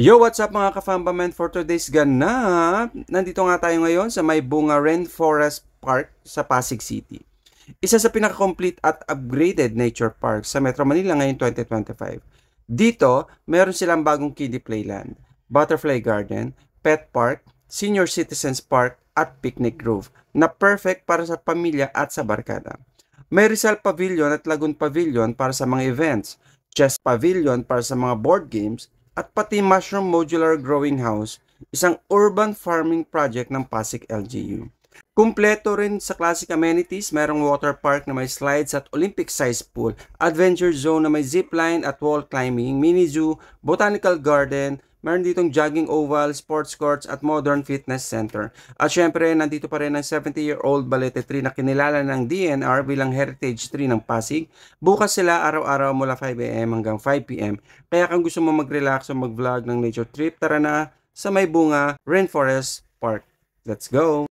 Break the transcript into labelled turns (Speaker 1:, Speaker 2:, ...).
Speaker 1: Yo, what's up mga ka-Fambaman? For today's ganap, nandito nga tayo ngayon sa may Bunga Rainforest Park sa Pasig City. Isa sa pinaka-complete at upgraded nature park sa Metro Manila ngayong 2025. Dito, meron silang bagong kiddie playland, butterfly garden, pet park, senior citizens park at picnic grove na perfect para sa pamilya at sa barkada. May Rizal Pavilion at Lagoon Pavilion para sa mga events, Chess Pavilion para sa mga board games, at pati Mushroom Modular Growing House, isang urban farming project ng Pasig LGU. Kumpleto rin sa classic amenities, merong water park na may slides at Olympic-sized pool, adventure zone na may zipline at wall climbing, mini zoo, botanical garden, meron ditong jogging oval, sports courts at modern fitness center. At syempre, nandito pa rin ang 70-year-old Balete Tree na kinilala ng DNR bilang Heritage Tree ng Pasig. Bukas sila araw-araw mula 5 AM hanggang 5 PM. Kaya kung gusto mo mag-relax o mag-vlog ng nature trip, tara na sa may Bunga Rainforest Park. Let's go!